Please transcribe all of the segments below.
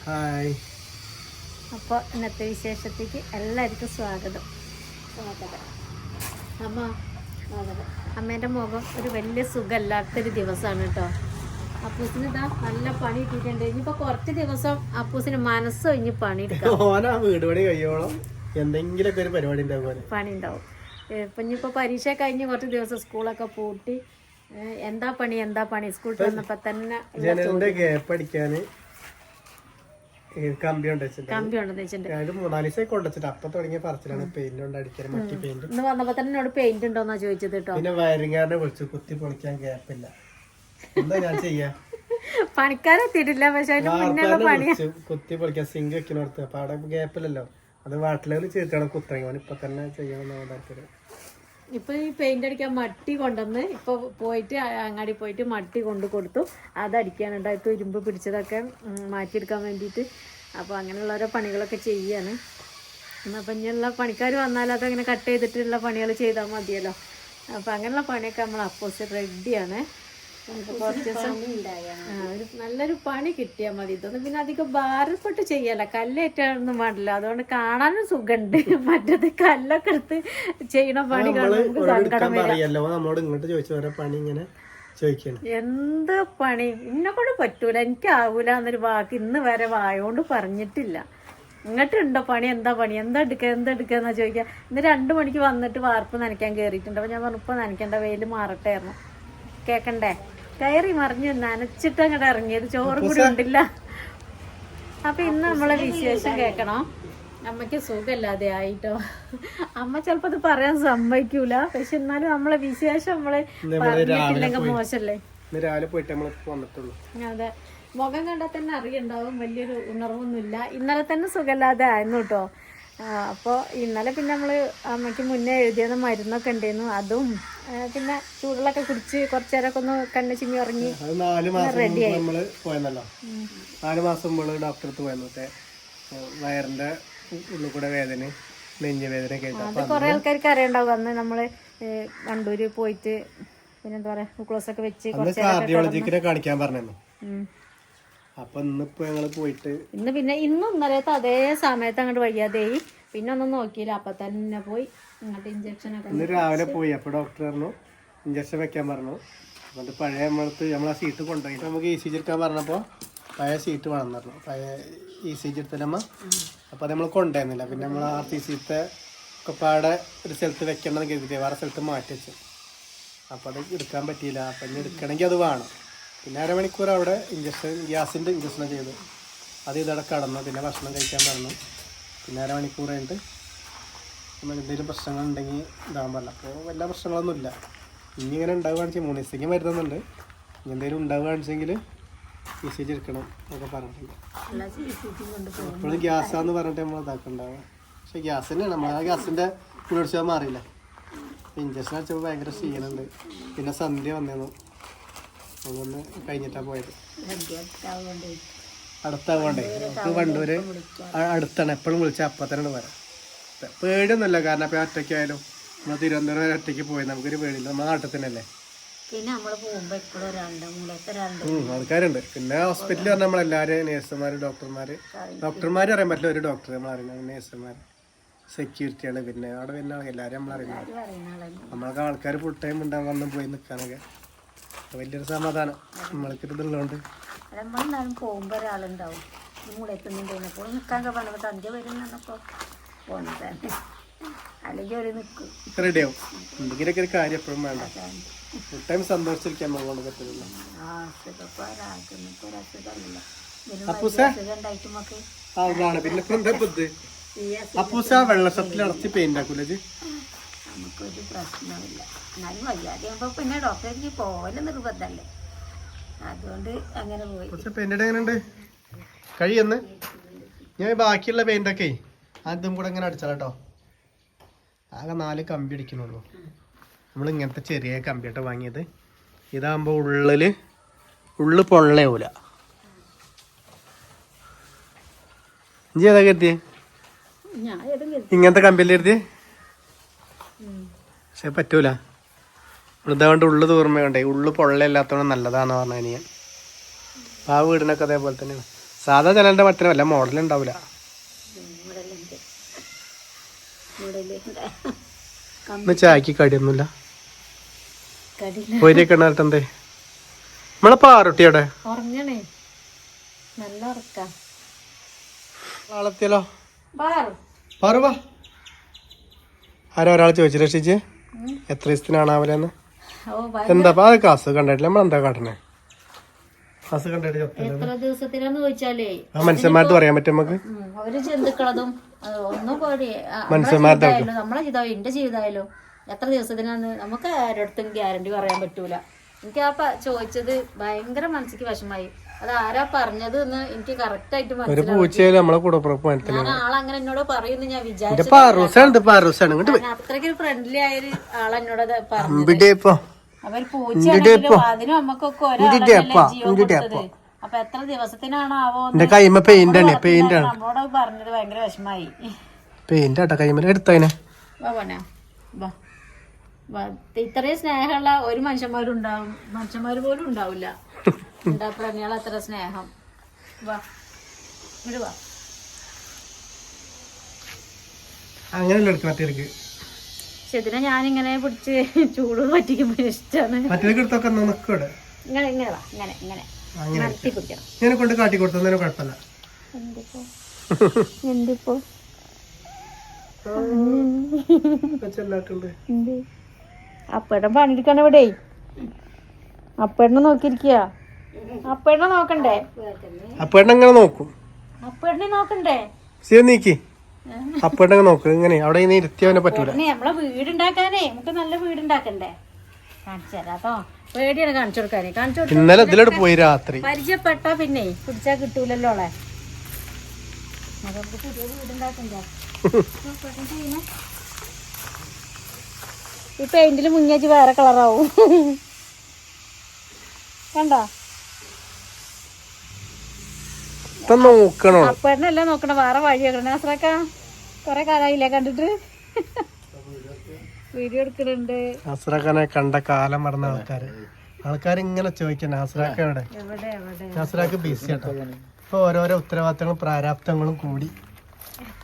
Hi. അപ്പോൾ ഇന്നത്തെ വിശേഷത്തേക്ക് എല്ലാവർക്കും സ്വാഗതം. അമ്മേൻ്റെ മുഖം ഒരു വലിയ സുഖമല്ലാത്തൊരു ദിവസമാണ് കേട്ടോ. അപ്പൂസിന് ഇതാ നല്ല പണി ഇട്ടിട്ടുണ്ട്. ഇനിയിപ്പോൾ കുറച്ച് ദിവസം അപ്പൂസിന് മനസ്സൊഴിഞ്ഞ് വീട് പണി കഴിയോളം എന്തെങ്കിലുമൊക്കെ ഒരു പരിപാടി പണി ഉണ്ടാവും. ഇപ്പം ഇനിയിപ്പോൾ പരീക്ഷ കഴിഞ്ഞ് കുറച്ച് ദിവസം സ്കൂളൊക്കെ പൂട്ടി എന്താ പണി സ്കൂളിൽ വന്നപ്പോൾ തന്നെ കമ്പി അപ്പൊ തുടങ്ങിയ പറച്ചിലാണ് പെയിന്റ് കൊണ്ട് അടിക്കാൻ മറ്റി പെയിന്റ്. ഇന്ന് വന്നപ്പോ തന്നെ എന്നോട് പെയിന്റ് ഉണ്ടോന്നാ ചോദിച്ചത് കേട്ടോ. പിന്നെ വയറിംഗാരനെ വിളിച്ചു കുത്തി പൊളിക്കാൻ ഗ്യാപ്പില്ല. എന്താ ഞാൻ ചെയ്യാ? പണിക്കാരെത്തിയിട്ടില്ല. പക്ഷെ കുത്തി പൊളിക്കാൻ സിങ്ക് വെക്കണോർത്ത് അപ്പൊ അവിടെ ഗ്യാപ്പില്ലല്ലോ. അത് വാട്ടിലെങ്കിൽ ചെയ്തിട്ടാണ് കുത്തങ്ങി ഇപ്പൊ തന്നെ ചെയ്യണമെന്നാണ് താല്പര്യം. ഇപ്പൊ ഈ പെയിന്റ് അടിക്കാൻ മട്ടി കൊണ്ടുവന്ന് ഇപ്പൊ പോയിട്ട് അങ്ങാടി പോയിട്ട് മട്ടി കൊണ്ട് കൊടുത്തു. അതടിക്കാനുണ്ടായിട്ട് ഇരുമ്പ് പിടിച്ചതൊക്കെ മാറ്റിയെടുക്കാൻ വേണ്ടിയിട്ട്. അപ്പോൾ അങ്ങനെയുള്ള ഓരോ പണികളൊക്കെ ചെയ്യാണ്. അപ്പം ഇനിയുള്ള പണിക്കാർ വന്നാൽ അതങ്ങനെ കട്ട് ചെയ്തിട്ടുള്ള പണികൾ ചെയ്താൽ മതിയല്ലോ. അപ്പം അങ്ങനെയുള്ള പണിയൊക്കെ നമ്മൾ അപ്പോസിറ്റ് റെഡിയാണ്. കുറച്ച് ദിവസം ഒരു നല്ലൊരു പണി കിട്ടിയാൽ മതി. ഇതൊന്നും പിന്നെ അധികം ഭാരപ്പെട്ട് ചെയ്യല്ല, കല്ലേറ്റാനൊന്നും പാടില്ല. അതുകൊണ്ട് കാണാനും സുഖമുണ്ട്. മറ്റത് കല്ലൊക്കെ എടുത്ത് ചെയ്യണ പണി എന്ത് പണി ഇന്നെ കൊണ്ട് പറ്റൂല, എനിക്കാവൂല എന്നൊരു വാക്ക് ഇന്ന് വരെ വായോണ്ട് പറഞ്ഞിട്ടില്ല. ഇങ്ങോട്ടുണ്ടോ പണി, എന്താ എടുക്കാന്നാ ചോദിക്കുക. ഇന്ന് 2 മണിക്ക് വന്നിട്ട് വാർപ്പ് നനയ്ക്കാൻ കയറിയിട്ടുണ്ട്. അപ്പൊ ഞാൻ പറഞ്ഞു ഇപ്പൊ നനയ്ക്കേണ്ട, വെയിൽ മാറട്ടായിരുന്നു. കേക്കണ്ടേ? കയറി മറിഞ്ഞ് നനച്ചിട്ട് അങ്ങോട്ട് ഇറങ്ങിയത്, ചോറും കൂടി ഉണ്ടില്ല. അപ്പൊ ഇന്ന് നമ്മളെ വിശേഷം കേൾക്കണം. അമ്മയ്ക്ക് സുഖമില്ലാതെ ആയിട്ടോ. അമ്മ ചിലപ്പോ അത് പറയാൻ സമ്മതിക്കൂല. പക്ഷെ എന്നാലും നമ്മളെ വിശേഷം നമ്മള് പറഞ്ഞിട്ടില്ലെങ്കിൽ മോശല്ലേ. അതെ, മുഖം കണ്ടാൽ തന്നെ അറിയണ്ടാവും വലിയൊരു ഉണർവൊന്നുമില്ല. ഇന്നലെ തന്നെ സുഖമില്ലാതെ ആയിരുന്നു കേട്ടോ. അപ്പോൾ ഇന്നലെ പിന്നെ നമ്മൾ അമ്മയ്ക്ക് മുന്നേ എഴുതിയ മരുന്നൊക്കെ ഉണ്ടായിരുന്നു. അതും പിന്നെ ചൂടുള്ളൊക്കെ കുടിച്ച് കുറച്ചു നേരമൊക്കെ ഒന്ന് കണ്ണ് ചിമ്മി ഇറങ്ങി റെഡിയായി. 4 മാസം മുമ്പ് ഡോക്ടറെ അടുത്ത് പോയിരുന്നു. വയറിന്റെ ഉള്ളിൽ കൂടെ വേദന, നെഞ്ച് വേദന. അത് കുറെ ആൾക്കാർക്ക് അറിയണ്ടാവും. അന്ന് നമ്മള് വണ്ടൂര് പോയിട്ട് പിന്നെന്താ പറയാ ഗ്ലൂക്കോസ് ഒക്കെ വെച്ച് കാർഡിയോളജിക്കിനെ കാണിക്കാൻ പറഞ്ഞു. അപ്പൊ ഇന്നിപ്പോ ഞങ്ങള് പോയിട്ട് ഇന്നും ഇന്നലത്തെ അതേ സമയത്ത് അങ്ങോട്ട് വയ്യാതെയായി. പിന്നെ ഒന്നും നോക്കിയില്ല, അപ്പൊ തന്നെ പോയി ഇങ്ങോട്ട് ഇഞ്ചക്ഷൻ ഒക്കെ. ഇന്ന് രാവിലെ പോയി. അപ്പൊ ഡോക്ടർ പറഞ്ഞു ഇഞ്ചക്ഷൻ വെക്കാൻ പറഞ്ഞു. എന്നിട്ട് പഴയ നമ്മളാ സീറ്റ് കൊണ്ടുപോയിട്ട് നമുക്ക് ECG എടുക്കാൻ പറഞ്ഞപ്പോ പഴയ സീറ്റ് വേണം പറഞ്ഞു. പഴയ ECG എടുത്തല്ലമ്മ. അപ്പൊ അത് നമ്മൾ കൊണ്ടുവരുന്നില്ല. പിന്നെ നമ്മൾ RCCത്തെ ഒക്കെപ്പാടെ ഒരു സ്ഥലത്ത് വെക്കണം എന്ന് കരുതിയിട്ട് വേറെ സ്ഥലത്ത് മാറ്റി വെച്ചു. അപ്പൊ അത് എടുക്കാൻ പറ്റിയില്ല. അപ്പൊ ഇനി എടുക്കണമെങ്കിൽ അത് വേണം. പിന്നെ 1/2 മണിക്കൂർ അവിടെ ഗ്യാസിൻ്റെ ഇഞ്ചക്ഷനാണ് ചെയ്തു. അത് ഇതവിടെ കടന്നു. പിന്നെ ഭക്ഷണം കഴിക്കാൻ പറഞ്ഞു. പിന്നെ 1/2 മണിക്കൂർ കഴിഞ്ഞിട്ട് എന്തെങ്കിലും പ്രശ്നങ്ങളുണ്ടെങ്കിൽ ഇതാകാൻ പറഞ്ഞു. അപ്പോൾ വല്ല പ്രശ്നങ്ങളൊന്നുമില്ല. ഇനി ഇങ്ങനെ ഉണ്ടാവുകയാണെന്ന് വെച്ചാൽ 3 ദിവസത്തേക്ക് മരുന്നുണ്ട്. ഇനി എന്തെങ്കിലും ഉണ്ടാവുകയാണെന്നുവെച്ചെങ്കിൽ ECG എടുക്കണം എന്നൊക്കെ പറഞ്ഞിട്ടുണ്ട്. എപ്പോഴും ഗ്യാസാന്ന് പറഞ്ഞിട്ട് നമ്മൾ ഇതാക്കുന്നുണ്ടാവുക. പക്ഷേ ഗ്യാസ് തന്നെയാണ്. നമ്മൾ ആ ഗ്യാസിൻ്റെ കുളിർച്ച മാറിയില്ല. ഇഞ്ചക്ഷൻ അടിച്ചപ്പോൾ ഭയങ്കര ക്ഷീണമുണ്ട്. പിന്നെ സന്ധ്യ വന്നേന്നു. അതൊന്ന് കഴിഞ്ഞിട്ടാണ് പോയത്. അടുത്താവണ്ടേ, നമുക്ക് വണ്ടൂര് അടുത്താണ്. എപ്പോഴും വിളിച്ചാൽ അപ്പം തന്നെ വരാം. പേടിയൊന്നുമില്ല. കാരണം അപ്പം ഒറ്റയ്ക്കായാലും നമ്മൾ തിരുവനന്തപുരം വരെ ഒറ്റയ്ക്ക് പോയി നമുക്കൊരു പേടിയില്ല. നമ്മുടെ നാട്ടിൽ തന്നെയല്ലേ. പിന്നെ നമ്മള് പോകുമ്പോ ആൾക്കാരുണ്ട്. പിന്നെ ഹോസ്പിറ്റലിൽ പറഞ്ഞാൽ നമ്മളെല്ലാവരും നേഴ്സുമാര്, ഡോക്ടർമാർ അറിയാൻ പറ്റില്ല. ഒരു ഡോക്ടർ നമ്മൾ അറിയുന്നത്, നേഴ്സുമാർ, സെക്യൂരിറ്റിയാണ്. പിന്നെ അവിടെ പിന്നെ എല്ലാവരും നമ്മളറിയുന്നത്. നമ്മളൊക്കെ ആൾക്കാർ ഫുൾ ടൈം ഉണ്ടാകും വന്ന് പോയി നിൽക്കാനൊക്കെ. വലിയൊരു സമാധാനം നമ്മൾക്ക് ഇതുള്ളതുകൊണ്ട്. പോകുമ്പോ ഒരാളുണ്ടാവും. മൂളെത്തുന്നുണ്ടെങ്കിൽ നിൽക്കാൻ പറഞ്ഞപ്പോ സന്ധ്യ വരുന്നപ്പോ പോകുന്നതാണ്. അല്ലെങ്കിൽ ഒരു നിൽക്കും, റെഡിയാവും. എന്തെങ്കിലുമൊക്കെ ഒരു കാര്യം എപ്പോഴും വേണ്ട. ഫുൾ ടൈം സന്തോഷിച്ചിരിക്കാൻ നമ്മളോട് പറ്റില്ല. അതാണ് പിന്നെ ഇപ്പൊ എന്താ അപ്പൂസ വെള്ളത്തിൽ അടച്ച് പെയിന്റ് ആക്കൂലേ? നമുക്കൊരു പ്രശ്നമില്ല. എന്നാലും വയ്യാതെയാകുമ്പോ പിന്നെ ഡോക്ടറേക്ക് പോലെ നിർബന്ധമല്ലേ. അതുകൊണ്ട് അങ്ങനെ പോയി. പെയിന്റ് എങ്ങനെയുണ്ട് കഴിയെന്ന്? ഞാൻ ബാക്കിയുള്ള പെയിന്റൊക്കെ അതും കൂടെ ഇങ്ങനെ അടിച്ചാൽ കേട്ടോ. ആകെ 4 കമ്പി അടിക്കുന്നുള്ളൂ. നമ്മൾ ഇങ്ങനത്തെ ചെറിയ കമ്പിയായിട്ട് വാങ്ങിയത്. ഇതാകുമ്പോൾ ഉള്ളു പൊള്ളയൂല. ഇഞ്ചി ഏതാ കരുതിയേ? ഇങ്ങനത്തെ കമ്പിയല്ലേ കരുതിയേ? പക്ഷെ പറ്റൂല. ഇതുകൊണ്ട് ഉള്ളു തൂർമയുണ്ടേ. ഉള്ളു പൊള്ളയില്ലാത്തതുകൊണ്ട് നല്ലതാണെന്ന് പറഞ്ഞു ഞാൻ. ആ വീടിനൊക്കെ അതേപോലെ തന്നെയാണ്. സാധാ ജനലിന്റെ മറ്റേ വല്ല മോഡൽ ഉണ്ടാവില്ല. ഇന്ന് ചായക്ക് കടിയൊന്നുമില്ല. പൊരിയൊക്കെ ഉണ്ടായിട്ടെന്തേ നമ്മളെ പാറുട്ടിയോടെ ഉറങ്ങണേ, നല്ല ഉറക്ക. നാളെത്തിയല്ലോ പാറു വാ. ആരോ ഒരാൾ ചോദിച്ചു രക്ഷിച്ച് എത്ര ദിവസത്തിനാണാവലെന്ന്. എന്താ അത് കാസ് കണ്ടിട്ടില്ല, നമ്മളെന്താ കാട്ടണേ? കാസ് കണ്ടിട്ട് എത്ര ദിവസത്തിനാന്ന് ചോദിച്ചാലേ ആ മനുഷ്യന്മാർക്ക് പറയാൻ പറ്റും നമുക്ക്. അവര് ജന്തുക്കളതും ഒന്നും മനുഷ്യന്മാരുടെ നമ്മളെ ജീവിതം എന്റെ ജീവിതമായാലോ എത്ര ദിവസത്തിനാന്ന് നമുക്ക് ആരടുത്തും ഗ്യാരണ്ടി പറയാൻ പറ്റൂല. എനിക്ക് ആ ചോദിച്ചത് ഭയങ്കര മനസ്സിക്ക് വിഷമായി. അത് ആരാ പറഞ്ഞത് എന്ന് എനിക്ക് കറക്റ്റ് ആയിട്ട് മനസ്സിലാവും. ഞാൻ ആളങ്ങനെ എന്നോട് പറയുന്നു ഞാൻ വിചാരിച്ചു. അത്രയ്ക്ക് ഫ്രണ്ട്ലി ആയൊരു ആളെന്നോട് പറഞ്ഞത്. അവർ പൂച്ചയാണെങ്കിലും അതിനും അമ്മക്കൊക്കെ ഒരാളെ. അപ്പൊ എത്ര ദിവസത്തിനാണാവോ നമ്മളോട് പറഞ്ഞത് ഭയങ്കര വിഷമായി. ഇത്രയും സ്നേഹമുള്ള ഒരു മനുഷ്യന്മാരുണ്ടാവും, മനുഷ്യന്മാര് പോലും ഉണ്ടാവില്ല. എന്താ പ്രണയാൾ അത്ര സ്നേഹം. വാ ഇങ്ങോട്ട് വാ. ഇതിനെ ഞാനിങ്ങനെ പിടിച്ച് ചൂട് പറ്റിക്കുമ്പോ ഇഷ്ടാണ്. ഇങ്ങനെ ഇങ്ങനെ വാ, ഇങ്ങനെ ഇങ്ങനെ നടത്തി പിടിക്കണം. കാട്ടി കൊടുത്തതിന് കുഴപ്പമില്ല. എന്തിപ്പോ അപ്പേട്ടൻ പണിയെടുക്കണ ഇവിടെ. അപ്പേട്ടനെ നോക്കിയിരിക്കുക. അപ്പേട്ടനെ നോക്കണ്ടേ? അപ്പേട്ടനെ നോക്കും. അപ്പേട്ടനെ നോക്കണ്ടേ? നീക്കി അപ്പേട്ടനെ നോക്ക്. ഇങ്ങനെ അവിടെ ഇരുത്തിയവനെ പറ്റൂല. നമ്മളെ വീടുണ്ടാക്കാനേ നമുക്ക് നല്ല വീടുണ്ടാക്കണ്ടേ? കാണിച്ചു തരാട്ടോ. പേടിയാണ് കാണിച്ചു കൊടുക്കാനേ. ഇന്നലെ ഇതിലോട്ട് പോയി രാത്രി. പരിചയപ്പെട്ടാ പിന്നെ പിടിച്ചാ കിട്ടൂലല്ലോ അവളെ. നമുക്ക് പുതിയ വീടുണ്ടാക്കണ്ടേ? ഈ പെയിന്റില് മുങ്ങിയാച്ച് വേറെ കളറാവും. കണ്ടോ? അപ്പേട്ടനല്ല നോക്കണ, വേറെ വഴിയാക്കണ. നാസറാക്ക കൊറേ കാലായില്ലേ കണ്ടിട്ട്? വീഡിയോ എടുക്കുന്നുണ്ട്. നാസറാക്കാനെ കണ്ട കാലം മറന്ന ആൾക്കാർ ഇങ്ങനെ ചോദിക്കാം നാസറാക്ക എവിടെ? നാസറാക്ക് ബിസി ആട്ടോ. ഇപ്പൊ ഓരോരോ ഉത്തരവാദിത്തങ്ങളും പ്രാരാബ്ദങ്ങളും കൂടി,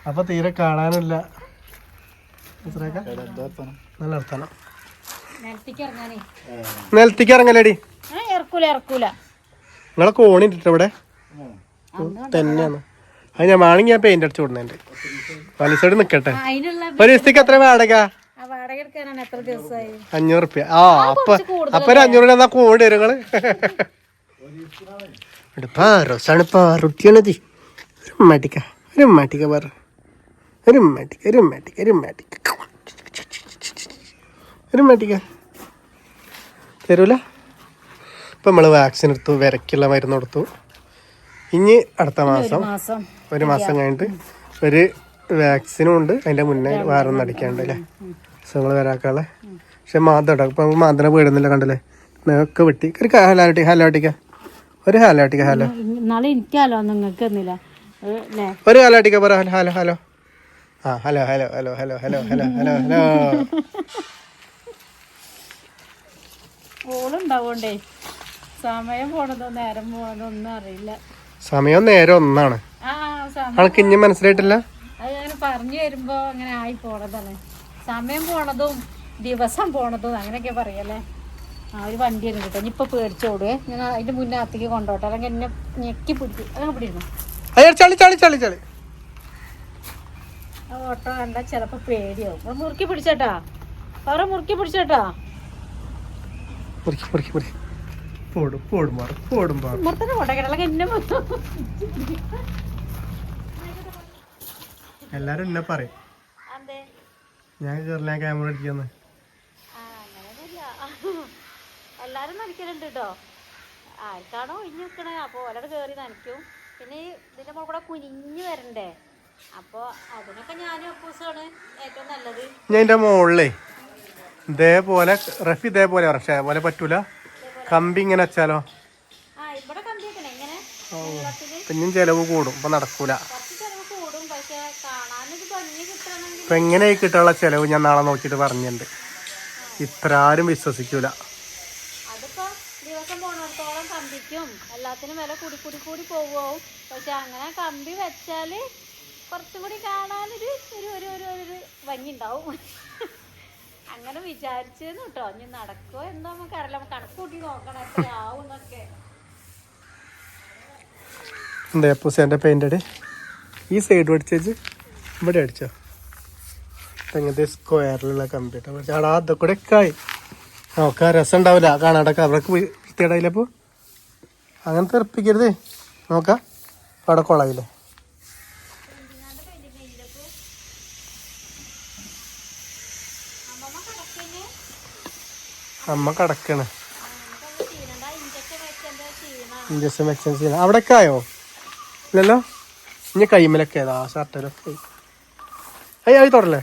അപ്പൊ തീരെ കാണാനില്ല. നല്ല അർത്ഥം. നിലത്തേക്ക് ഇറങ്ങലേടി. ഇറക്കൂല. നിങ്ങളെ കോണിട്ട് ഇവിടെ തന്നെയാണ്. അത് ഞാൻ വേണമെങ്കിൽ ഞാൻ പെയിന്റ് അടിച്ചു കൊടുക്കുന്നുണ്ട്. പലിശയോട് നിക്കട്ടെ. ഒരു ദിവസത്തേക്ക് എത്ര വാടക? 500 ആ അപ്പൊ 500 എന്നാ കോടി വരും നിങ്ങള്. പാറോസാണ് പാറുട്ടിയാണത്. ഒരു മാട്ടിക്ക പറ. ഒരു മാട്ടിക്ക തരൂല. ഇപ്പൊ നമ്മള് വാക്സിൻ എടുത്തു, വിരക്കുള്ള മരുന്ന് കൊടുത്തു. ഇനി അടുത്ത മാസം 1 മാസം കഴിഞ്ഞിട്ട് ഒരു വാക്സിനും ഉണ്ട്. അതിന്റെ മുന്നേ വേറെ ഒന്നും അടിക്കാണ്ട് അല്ലേ അസുഖങ്ങൾ വരാക്കാളെ. പക്ഷെ മാന്തട ഇപ്പൊ മാന്തനെ പേടുന്നില്ല കണ്ടല്ലേ. ഒക്കെ വെട്ടി ഒരു ഹലോ അടിക്ക. ഒരു ഹലോ അടിക്ക. ഹലോ ഒരു ഹലോ അടിക്ക പറ. ഹലോ ആ ഹലോ. ഓളുണ്ടാവോണ്ടേ സമയം പോണതോ നേരം പോണതോ ഒന്നും അറിയില്ല. സമയം നേരം ഒന്നാണ്. ആൾക്ക് ഇനി മനസ്സിലായിട്ടില്ല. അത് ഞാൻ പറഞ്ഞു വരുമ്പോ അങ്ങനെ ആയി പോണതാണ്. സമയം പോണതും ദിവസം പോണതും അങ്ങനെയൊക്കെ പറയല്ലേ. ആ ഒരു വണ്ടിയാണ് കിട്ടും. ഇനിയിപ്പൊ പേടിച്ചോടുവേ. ഞാൻ അതിന്റെ മുന്നേ അത്തേക്ക് കൊണ്ടോട്ടെ, അല്ലെങ്കിൽ എന്നെ ഞെക്കി പിടിക്കും. അങ്ങനെ പിടിയിരുന്നു. ഓട്ടോ കണ്ട ചിലപ്പോ പേടിയാവും. മുറുക്കി പിടിച്ചേട്ടാ. അവരെ മുറുക്കി പിടിച്ചേട്ടാ. എല്ലാരും എന്നെ പറയും ഞാൻ കേറില്ല ക്യാമറ അടിക്കാന്ന്. എല്ലാരും നനയ്ക്കലുണ്ട് കേട്ടോ. ആർക്കാണോ ഇനി നിൽക്കണേ അപ്പൊ ഒരാൾ കേറി നനയ്ക്കും. പിന്നെ ഇതിന്റെ മുകളിൽ കൂടെ കുനിഞ്ഞു വരണ്ടേ, അപ്പൊ അതിനൊക്കെ ഞാനും അപ്പൂസാണ് ഏറ്റവും നല്ലത്. ഞാൻ എന്റെ മുകളിലേ ഇതേപോലെ റഫ് ഇതേപോലെ പക്ഷേ പോലെ പറ്റൂല. കമ്പി ഇങ്ങനെ വെച്ചാലോ പിന്നെയും ചെലവ് കൂടും. ഇപ്പൊ നടക്കൂല. ഇപ്പൊ എങ്ങനെ കിട്ടാനുള്ള ചെലവ് ഞാൻ നാളെ നോക്കിയിട്ട് പറഞ്ഞിട്ടുണ്ട്. ഇത്ര ആരും വിശ്വസിക്കൂല. ദിവസം പോണത്തോളം കമ്പിക്കും എല്ലാത്തിനും വില കൂടി കൂടി കൂടി പോവും. പക്ഷെ അങ്ങനെ കമ്പി വെച്ചാൽ കുറച്ചും കൂടി കാണാനൊരു ഒരു ഒരു ഒരു ഒരു ഭംഗി ഉണ്ടാവും. അങ്ങനെ വിചാരിച്ചെന്ന് കേട്ടോ. ഇനി നടക്കുമോ എന്തോ നമുക്കറിയില്ല. കണക്ക് കൂട്ടി നോക്കണം എത്രയാവും എന്നൊക്കെ. എന്താ പൂസേൻ്റെ പെയിൻ്റ് അടി ഈ സൈഡ് അടിച്ചു, ഇവിടെ അടിച്ചോ. അങ്ങനത്തെ സ്ക്വയറിലുള്ള കമ്പ്യൂട്ടർ ആടാ അതൊക്കെ കൂടെ ഒക്കെ ആയി നോക്കാൻ രസം ഉണ്ടാവില്ല കാണാടൊക്കെ. അവർക്ക് വൃത്തിയേടായില്ലപ്പോൾ അങ്ങനെ തെറിപ്പിക്കരുത്. നോക്കാം അവിടെ കൊളായില്ലേ. അമ്മ കിടക്കണ് ഇഞ്ചക്ഷൻ വെക്ഷൻ ചെയ്യണം. അവിടെയൊക്കെ ആയോ? ഇല്ലല്ലോ. ഇനി കൈമലൊക്കെ ഏതാ ഷർട്ടിലൊക്കെ ആയി തുടരല്ലേ.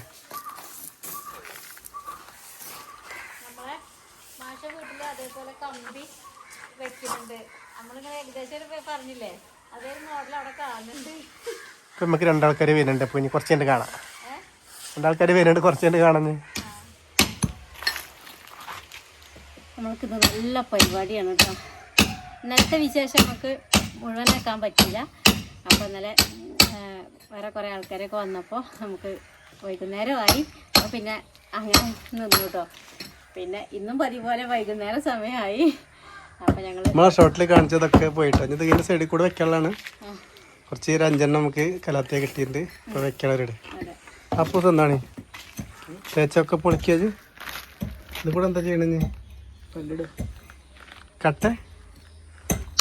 അതേപോലെ കമ്പി വെക്കുന്നുണ്ട്. നമ്മളിങ്ങനെ ഏകദേശം പറഞ്ഞില്ലേ, അതേ മോഡൽ അവിടെ കാണുന്നുണ്ട്. ഇപ്പം നമുക്ക് രണ്ടാൾക്കാർ വരുന്നുണ്ട്. അപ്പോൾ ഇനി കുറച്ച് കഴിഞ്ഞ് കാണാം. രണ്ടാൾക്കാർ വരുന്നുണ്ട്, കുറച്ച് കഴിഞ്ഞ് കാണുന്നത്. നമ്മൾക്കിത് നല്ല പരിപാടിയാണ് കേട്ടോ. ഇന്നലത്തെ വിശേഷം നമുക്ക് മുഴുവനാക്കാൻ പറ്റില്ല. അപ്പോൾ ഇന്നലെ വേറെ കുറേ ആൾക്കാരൊക്കെ വന്നപ്പോൾ നമുക്ക് വൈകുന്നേരമായി. അപ്പോൾ പിന്നെ അങ്ങനെ നിന്നു കേട്ടോ. പിന്നെ ഇന്നും പതിപോലെ വൈകുന്നേരം സമയമായി. അപ്പോൾ ഞങ്ങൾ നമ്മളെ ഷോട്ടിൽ കാണിച്ചതൊക്കെ പോയിട്ട് ഇത് ഇതിൻ്റെ സൈഡിൽ കൂടെ വെക്കാനുള്ളതാണ്. കുറച്ച് 5 നമുക്ക് കലാത്തിയ കിട്ടിയിട്ടുണ്ട്. ഇപ്പോൾ വെക്കാനവരുടെ അപ്പോൾ എന്താണ് തേച്ചൊക്കെ പൊളിക്കിയത്. ഇത് കൂടെ എന്താ ചെയ്യണേ? കട്ട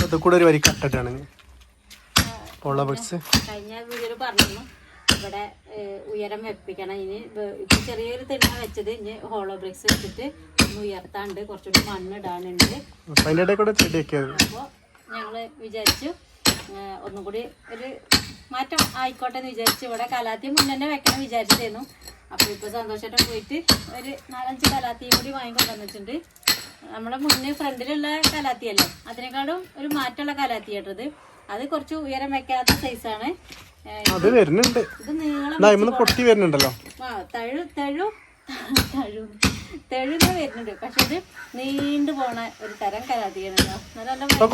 ഇത് കൂടെ ഒരു വരി കട്ടിട്ടാണ് ഹോളോ ബ്രിക്സ്. കഴിഞ്ഞ വീഡിയോയിൽ പറഞ്ഞു ഇവിടെ ഉയരം വെപ്പിക്കണം. ഇനി ഇപ്പം ചെറിയൊരു തിണ്ണ വെച്ചത് ഇനി ഹോളോ ബ്രിക്സ് വെച്ചിട്ട് ഒന്ന് ഉയർത്താണ്ട് കുറച്ചുകൂടി മണ്ണിടാനുണ്ട്. അതിൻ്റെ ഇടയിൽ കൂടെ ചെടിയൊക്കെയാണ്. അപ്പോൾ ഞങ്ങൾ വിചാരിച്ചു ഒന്നും കൂടി ഒരു മാറ്റം ആയിക്കോട്ടെ എന്ന് വിചാരിച്ചു. ഇവിടെ കലാത്തി മുന്നേ വെക്കണം വിചാരിച്ചിരുന്നു. അപ്പോൾ ഇപ്പോൾ സന്തോഷമായിട്ട് പോയിട്ട് ഒരു 4-5 കലാത്തിയും കൂടി വാങ്ങിക്കൊണ്ടുവന്നിട്ടുണ്ട്. നമ്മുടെ മുന്നേ ഫ്രണ്ടിലുള്ള കലാത്തിയല്ലേ, അതിനേക്കാളും ഒരു മാറ്റമുള്ള കലാത്തി കേട്ടത്. അത് കുറച്ച് ഉയരം വെക്കാത്ത സൈസാണ്. അത് വരുന്നുണ്ട്. ഇത് നീളം പൊട്ടി വരുന്നുണ്ടല്ലോ. തെഴുന്ന വരുന്നുണ്ട്. പക്ഷെ ഇത് നീണ്ടു പോണ ഒരു തരം കലാത്തിയാണ്.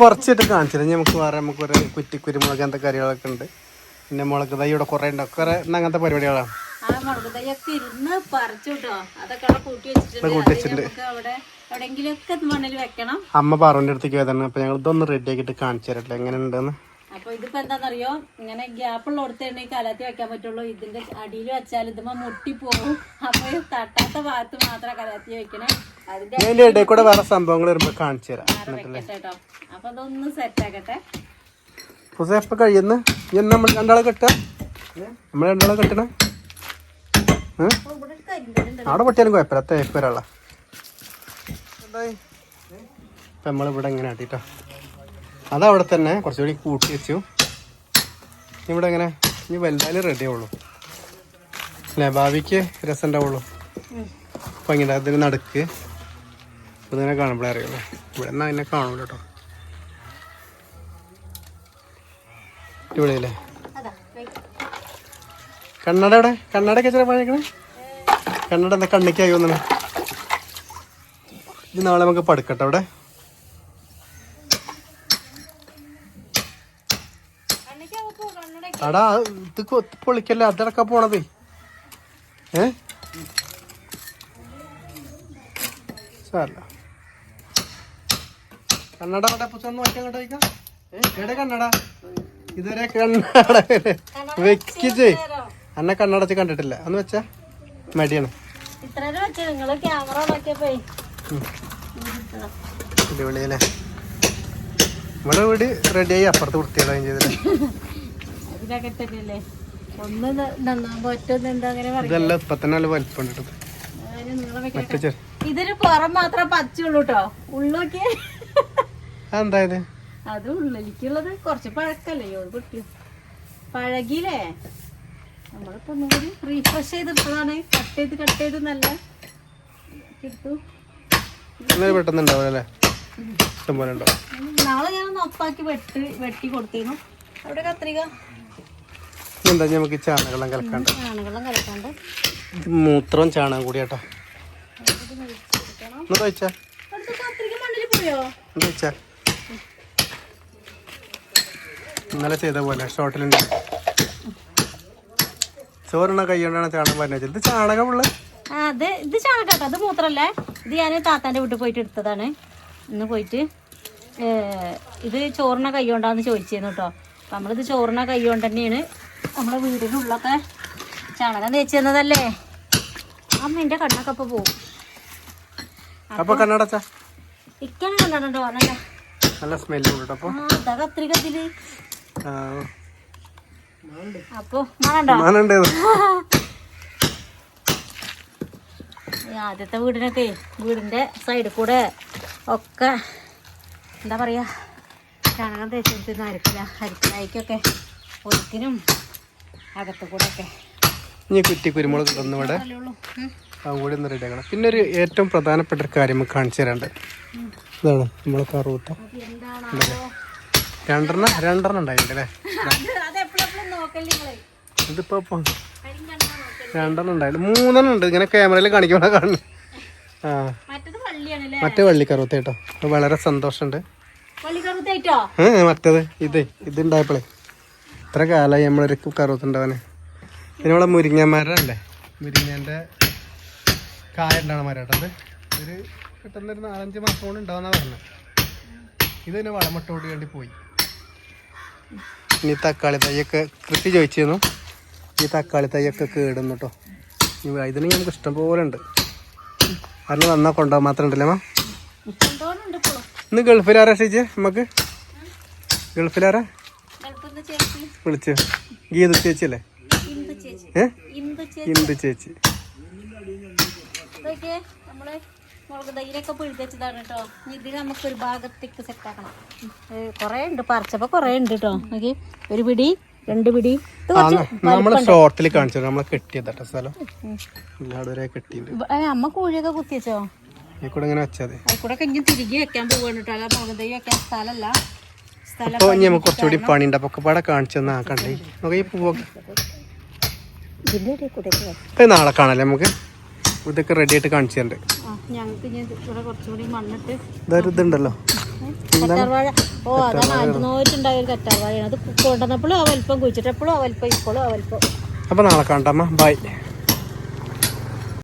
കുറച്ചിട്ട് കാണിച്ചില്ല. നമുക്ക് വേറെ നമുക്ക് ഒരു കുരുമുളക് അങ്ങനത്തെ കറികളൊക്കെ ഉണ്ട്. പിന്നെ മുളക് തൈ ഇവിടെ കുറേ ഉണ്ട്. ഒക്കെ അങ്ങനത്തെ പരിപാടികളാണ്. ആ മുളക് തൈയൊക്കെ ഇരുന്ന് പറിച്ചു കേട്ടോ. അതൊക്കെ അവിടെ കൂട്ടി വെച്ചിട്ടുണ്ട്. അവിടെ എവിടെയെങ്കിലൊക്കെ മണ്ണിൽ വെക്കണം. അമ്മ പറഞ്ഞ അടുത്തേക്ക് വരുന്നത്. അപ്പൊ ഞങ്ങൾ ഇതൊന്ന് റെഡി ആക്കിയിട്ട് കാണിച്ചു തരട്ടെ എങ്ങനെ ഉണ്ടെന്ന്. അപ്പൊ ഇതിപ്പോ എന്താണെന്നറിയോ, ഇങ്ങനെ ഗ്യാപ്പുള്ള കൊടുത്തേണ്ട ഈ കലാത്തി വെക്കാൻ പറ്റുള്ളൂ. ഇതിന്റെ അടിയിൽ വെച്ചാൽ ഇതുമ്പോ മുട്ടിപ്പോകും. അപ്പൊ തട്ടാത്ത ഭാഗത്ത് മാത്രം കലാത്തി വെക്കണേ. അതിന്റെ ഇടയിൽ കൂടെ വേറെ സംഭവങ്ങൾ വരുമ്പോ കാണിച്ചു തരാം കേട്ടോ. അപ്പൊ അതൊന്ന് സെറ്റ് ആക്കട്ടെ. എപ്പോ കഴിയുന്ന നമ്മൾ രണ്ടാളെ കെട്ടാ, നമ്മൾ രണ്ടാളെ കെട്ടണേ. അവിടെ പൊട്ടിയാലും കുഴപ്പമില്ല. തേപ്പ് വരാള ഇപ്പം നമ്മളിവിടെ ഇങ്ങനെ ആട്ടിട്ടോ. അതവിടെ തന്നെ കുറച്ചുകൂടി കൂട്ടി വെച്ചു. ഇവിടെ ഇങ്ങനെ ഇനി വലുതായാലും റെഡി ആവുള്ളൂ അല്ലേ, ഭാവിക്ക് രസം ഉണ്ടാവുള്ളൂ. അപ്പം ഇങ്ങനെ അതിന് നടുക്ക് ഇതിനെ കാണുമ്പോഴേ അറിയുള്ളൂ. ഇവിടെ നിന്ന് അതിനെ കാണുള്ളൂ കേട്ടോ. ഇവിടെയല്ലേ കണ്ണട. എവിടെ കണ്ണടയൊക്കെ ചില പഴയക്കണേ. കണ്ണട എന്താ കണ്ണിക്കായി വന്നേ. ഇത് നാളെ നമുക്ക് പടുക്കട്ടെ. അവിടെ അടാ ഇത് പൊളിക്കല്ലേ, അതടക്കാ പോണത്. സാരല്ല. കണ്ണട അവിടെ പുസ്തകം മാറ്റി അങ്ങോട്ട് വയ്ക്കാം. എവിടെ കണ്ണട? ഇതുവരെ കണ്ണട വെക്കിച്ചേ അന്നെ കണ്ണടച്ച് കണ്ടിട്ടില്ല. ഒന്ന് വെച്ചാ മടിയാണ്. അടിപൊളിയല്ലേ. ഇവിടെ വീട് റെഡിയായി. അപ്പുറത്ത് വൃത്തിയായി ചെയ്തില്ല. ഇതെല്ലാം ഇപ്പൊ തന്നെ നല്ല വലിപ്പമുണ്ട്. ഇതിന് പുറം മാത്രം പച്ചുള്ളൂ കേട്ടോ. ഉള്ളൊക്കെ അതെന്തായത്? അത് ഉള്ളിലേക്കുള്ളത് കുറച്ച് പഴക്കല്ലേ കുട്ടി. പഴകിയില്ലേ. നമ്മളിപ്പോ ഒന്നും കൂടി റീഫ്രഷ് ചെയ്തെടുത്തതാണ്. കട്ട് ചെയ്ത് നല്ല എടുത്തു. പെട്ടെന്നുണ്ടാവും. നാളെ ഞാൻ ഒപ്പാക്കി വെട്ടി കൊടുത്തിരുന്നു. അവിടെ കത്രിക എന്താ നമുക്ക് ചാണകെള്ളം കലക്കാണ്ട്. മൂത്രവും ചാണകം കൂടി കേട്ടോ. കത്രിക മണ്ണിൽ പോയോ? ഇന്നലെ ചെയ്ത പോലെ ഷോർട്ടിലുണ്ട്. ചോറിണ കൈ കൊണ്ടാണ് ചാണകം പറഞ്ഞത്. ഇത് ചാണകമുള്ള ഇത് ചാണകം, അത് മൂത്രല്ലേ. ഇത് ഞാൻ താത്താൻ്റെ വീട്ടിൽ പോയിട്ട് എടുത്തതാണ്. ഇന്ന് പോയിട്ട് ഇത് ചോറിന കൈ കൊണ്ടാന്ന് ചോദിച്ചിരുന്നു കേട്ടോ. അപ്പം നമ്മളിത് ചോറിന കൈ കൊണ്ട് തന്നെയാണ് നമ്മളെ വീടിനുള്ളൊക്കെ ചാണകം തേച്ച് തന്നതല്ലേ. അമ്മേൻ്റെ കണ്ണൊക്കെ അപ്പോൾ പോവും. അപ്പോൾ കണ്ണടച്ചാ ഇക്കാണ് കണ്ടോ നല്ല നല്ല സ്മെല്ല് ഉണ്ട്. അപ്പോൾ അതാ കത്രികത്തില് അപ്പോൾ മണണ്ടോ? ആദ്യത്തെ വീടിനൊക്കെ വീടിൻ്റെ സൈഡിൽ കൂടെ ഒക്കെ എന്താ പറയുക ചാണകം തേച്ച് കൊടുത്തിരുന്നു. അരിക്കലായിക്കൊക്കെ ഒരിക്കലും അകത്ത് കൂടെ ഒക്കെ ഇനി കുറ്റി കുരുമുളക് തന്നു ഇവിടെ അതും കൂടി ഒന്ന് റെഡി ആക്കണം. പിന്നെ ഒരു ഏറ്റവും പ്രധാനപ്പെട്ട ഒരു കാര്യം നമുക്ക് കാണിച്ചു തരാണ്ട്. ഇതാണ് നമ്മളെ കറുത്ത രണ്ടെണ്ണം ഉണ്ടായിട്ടുണ്ട് അല്ലേ. ഇതിപ്പോ രണ്ടെണ്ണം ഉണ്ടായില്ല, 3 ഉണ്ട്. ഇങ്ങനെ ക്യാമറയിൽ കാണിക്കുമ്പോൾ കാണുന്നു. ആ മറ്റേ വള്ളിക്കറുത്ത കേട്ടോ. വളരെ സന്തോഷമുണ്ട്. മറ്റേത് ഇതുണ്ടായപ്പോളേ ഇത്ര കാലമായി നമ്മളൊരു കറുത്തുണ്ടാവാന്. പിന്നെ നമ്മളെ മുരിങ്ങമരല്ലേ, മുരിങ്ങേൻ്റെ കായ ഉണ്ടാവണ മരം കേട്ടോ. അത് ഒരു കിട്ടുന്നൊരു 4-5 മാസം കൊണ്ട് ഉണ്ടാവുന്ന പറഞ്ഞത്. ഇത് തന്നെ വളമിട്ടോട് വേണ്ടി പോയി. ഇനി തക്കാളി തൈയൊക്കെ കൃഷി ചോദിച്ചിരുന്നു. ഈ തക്കാളി തൈയൊക്കെ കേടുന്നു കേട്ടോ. ഇതിന് നമുക്ക് ഇഷ്ടം പോലെ ഉണ്ട്. കാരണം വന്നാൽ കൊണ്ടുപോകാൻ മാത്രം ഉണ്ടല്ലേ അമ്മ. ഇന്ന് ഗൾഫിലാരാ ചേച്ചി? നമുക്ക് ഗൾഫിലാരാ വിളിച്ചു? ഗീത ചേച്ചി അല്ലേ? ഇന്ദു ചേച്ചി. മുളക് തൈരൊക്കെ പിഴുതച്ചതാണ് കേട്ടോ. ഇത് നമുക്ക് ഒരു ഭാഗത്തേക്ക് സെറ്റാക്കണം. കുറേ ഉണ്ട്, പറിച്ചപ്പോൾ കുറേ ഉണ്ട് കേട്ടോ. നോക്കി, 1 പിടി 2 പിടി. നമ്മള് ഷോർട്ടിൽ കാണിച്ചു നമ്മളെ കെട്ടിയതാട്ടോ സ്ഥലം. അമ്മ കോഴിയൊക്കെ കുത്തിവെച്ചോ? കൂടെ ഇങ്ങനെ വെച്ചാൽ അതിക്കൂടെ ഇനി തിരികെ വെക്കാൻ പോവാണ് കേട്ടോ. അല്ല മുളക് തൈ വെക്കാൻ സ്ഥലമല്ല. അപ്പോൾ ഇനി നമുക്ക് കുറച്ചുകൂടി പണിയുണ്ട്. അപ്പോൾ ഒക്കെ പാടെ കാണിച്ചു തന്നാ കണ്ടേ. നമുക്ക് ഈ പൂവൊക്കെ നാളെ കാണാല്ലേ. നമുക്ക് ഇതൊക്കെ റെഡി ആയിട്ട് കാണിച്ചു തരണ്ട്. ഞങ്ങൾക്ക് ഇനി ഇവിടെ കുറച്ചുകൂടി മണ്ണിട്ട് ഇതുണ്ടല്ലോ കറ്റാർവാഴ. ഓ അതാണ് ആദ്യമായിട്ടുണ്ടായ ഒരു കറ്റാർവാഴയാണ്. അത് കൊണ്ടുവന്നപ്പോഴും ആ വലിപ്പം കുഴിച്ചിട്ടപ്പോഴും ആ വലിപ്പം ഇപ്പോഴും ആ വലിപ്പം. അപ്പോൾ നാളെ കാണാം. ബൈ.